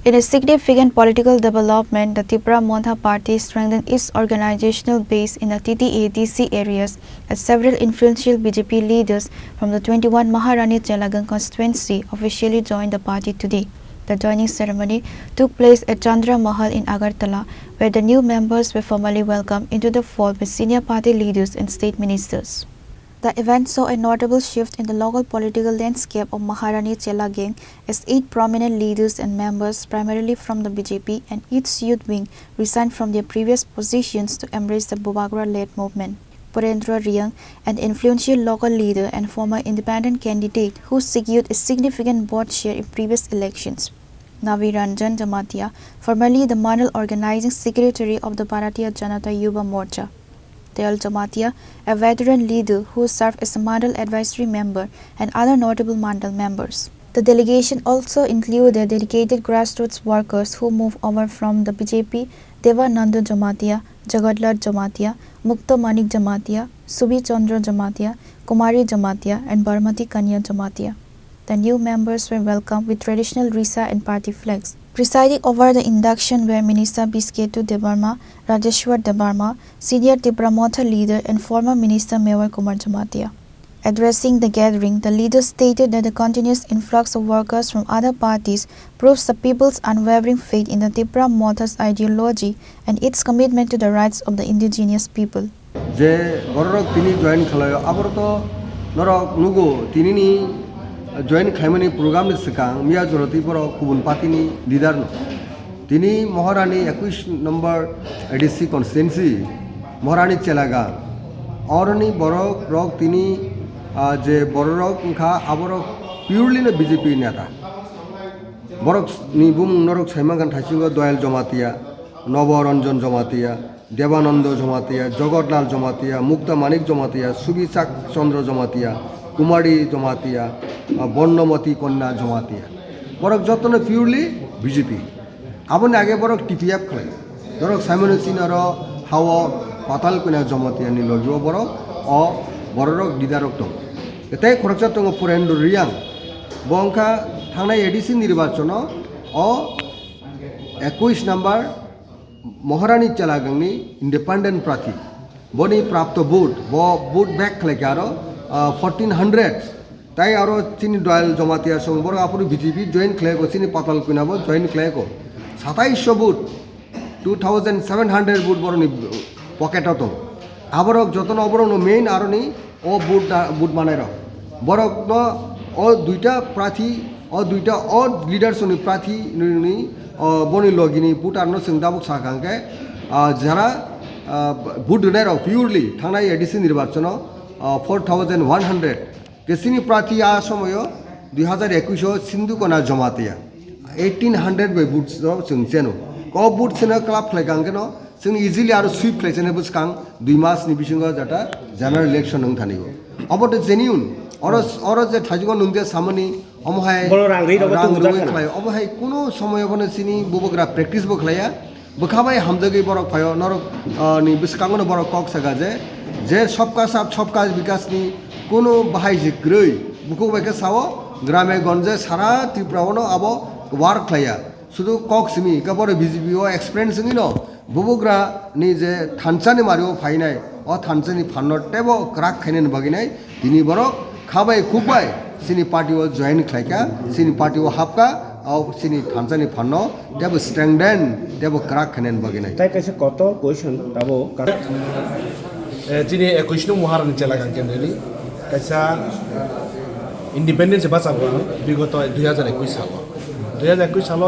In a significant political development, the TIPRA Motha Party strengthened its organizational base in the TTAADC areas as several influential BJP leaders from the 21 Maharani Chelagang constituency officially joined the party today. The joining ceremony took place at Chandra Mahal in Agartala, where the new members were formally welcomed into the fold by senior party leaders and state ministers. The event saw a notable shift in the local political landscape of Maharani Chelagang as 8 prominent leaders and members, primarily from the BJP and its youth wing, resigned from their previous positions to embrace the Bubagra-led movement. Purendra Riang, an influential local leader and former independent candidate who secured a significant vote share in previous elections. Navi Ranjan Jamatia, formerly the Mandal Organizing Secretary of the Bharatiya Janata Yuva Morcha. Dayal Jamatia, a veteran leader who served as a Mandal advisory member, and other notable Mandal members. The delegation also included dedicated grassroots workers who moved over from the BJP, Devananda Jamatia, Jagadlar Jamatia, Mukta Manik Jamatia, Subi Chandra Jamatia, Kumari Jamatia, and Barmati Kanya Jamatia. The new members were welcomed with traditional risa and party flags. Presiding over the induction were Minister Bisketu Debarma, Rajeshwar Debarma, senior TIPRA Motha leader and former Minister Mewar Kumar Jamatia. Addressing the gathering, the leaders stated that the continuous influx of workers from other parties proves the people's unwavering faith in the TIPRA Motha's ideology and its commitment to the rights of the indigenous people. Join Khaimani program is Sakang, Mia Jorotiporo, Kubun Patini, Didarno. Tini Maharani, Akuish number ADC constituency, Maharani Chelagang. Orani Borok, Rock Tini, J Borok, Nka, Aborok, purely in a BJP Nata. Borok Nibum Norok Semagan Tashinga, Doyle Jomatia, Novoranjan Jomatia, Devanando Jomatia, Jogotlal Jomatia, Mukta Manik Jomatia, Subichak Chandra Jomatia. Kumari Jamatia, Bonnomati Konna Jamatia. Borok Jotona purely BJP. Abon Age Borok TPF clay. Dorok Simon Sinaro, Hawa, Patal Kuna Jamatia Nilojo Borok, or Borok Didarokto. The take Korchatong of Purendo Riang, Bonka, Tana Edison Nirvachono, or Equish number Maharani Chelagangni, Independent Prati. Boni Prapto Boot, Boot back Klekaro. 1400 তাই আরো চিনি Doyle Jamatia সংবর আপনি BJP join ক্লেকো চিনি পাতাল কুনাবো join ক্লেকো 2700 বুট 2700 বুট বরনি পকেটত আবরক যতন অবরন main আরনি ও বুট মানাইর বরক ও দুইটা প্রার্থী ও দুইটা ও লিডারসনি প্রার্থী নি বনি লগিনি বুট আরন সিংদাবক সাকাঙ্কে যারা বুট নের পিউরলি থানাই এডিসি নির্বাচন 4100 Kesini Prati Asomoyo, 2021 Sindukona Jomatia, 1800 by boots of Sungeno. Go boots in a club like Angano, Sing easily out of sweep place in a buskang, Dumas Nibishinga Jata, general election on Tanigo. About the Zenun, or the Tajuan Nundia Samani, Omhai, Omhai Kuno, Somoyavona Sini, Bubogra practice book layer, Bukabai Hamzagi Borok Payo, Norok Nibiskangano Borok Coxagaze. যে সব কাজ বিকাশ নি কোনো বাহাইছে গ্রই বুকু বেকে Sao গ্রামে গঞ্জে সারা ত্রিপুরানো আবো work লাইয়া শুধু কক্সমি কাপড়ে বিজেপি ও এক্সপেরিয়েন্স নি নো বুবুগ্রা নি যে থানসানি মারিও ফাইনাই ও থানসানি ফান্নর টেবো ক্রাক খাইনেন বাগিনাই তিনি বড় খাবাই খুবাই সিনি পার্টি ও জয়েন খাইকা সিনি পার্টি ও হাপকা ও সিনি থানসানি ফান্ন টেবো স্ট্রেংথেন টেবো ক্রাক খাইনেন বাগিনাই তাই কাছে কত question Tabo Chini Equation Maharani Chelagang Kendali, Kasa Independence Basava, Bigoto 2021 Salo. 2021 Salo,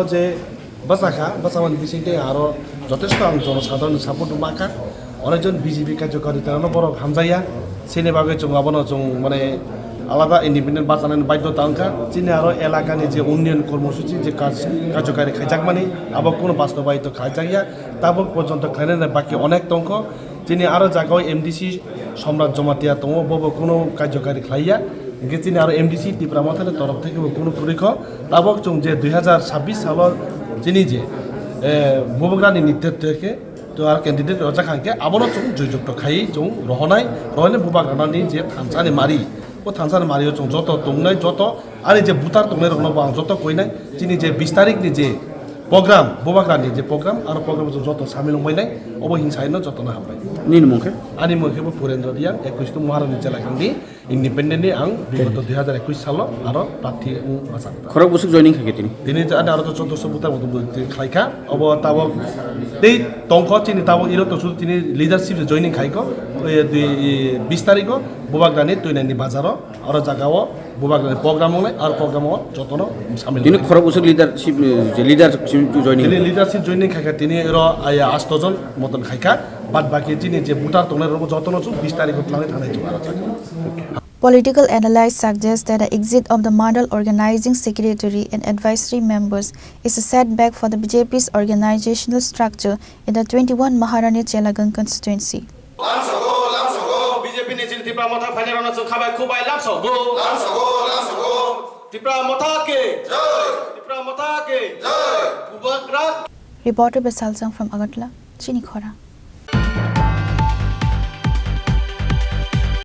Basaka, Basavan Vicente Aro, Jotestan, Southern Support Maka, Origin BJP Kajokari, Tanopor of Hamzaya, Cinebago, Abono, Mone, Alava Independent Basan and Baito Tanka, Chinaro, Elagan is the Union Kormosuchi, Kajokari Kajakmani, Abakuno Basto Baito Kajaya, Tabok Pojon to Clan and Baki Onek Tonko. তিনি আরো জায়গায় MDC সম্রাট জমাতিয়া তম Bob কোনো কার্যকারী খাইয়া গে তিনি আরো এমডিসি ত্রিপুরা মথার তরফ থেকে কোনো পরীক্ষ তাবক চং যে 2026 সালের যিনি যে ববগ্রানি নেতৃত্ব থেকে তো আর ক্যান্ডিডেট রজা খাইকে আবনো চং জয়যুক্ত খাই চং রহনাই রহনে বুবাগ্রানি যে থানসানি মারি ও থানসানি মারিও চং যত তংনাই যত আর যে বুতার তংনাই রহনব আং যত কইনাই যিনি যে 20 তারিখনি যে program bobagrani je program aro program joto samil moinai obo hinsai no joto na hambai nin mungke ani mungke bo purendra diang 21 tu Maharani Chelagang ni independent ni ang bigoto 2021 salo aro prathi masang khorang busuk joining khake tini ada aro 1400 buta moto khaika obo tabo dei tongkho chini tabo iro to su tini leadership joining khaiko 20 tarikh bobagrani tuinani bazaro aro jagao bobagrani program ngai aro program joto no samil tini khorang busuk leadership joining tini leadership joining khaika tini ro aya 8 jon moton khaika bad baki tini je butar tongnai ro joto no 20 tarikh tlangai thanai ju aro Political analysts suggest that the exit of the Mandal organizing secretary and advisory members is a setback for the BJP's organizational structure in the 21 Maharani Chelagang constituency. BJP ni TIPRA Motha Party rana chu khabai khubai lamsogo TIPRA Motha ke jai TIPRA Motha ke jai Reporter Basaljang from Agartala, Chini Khorang.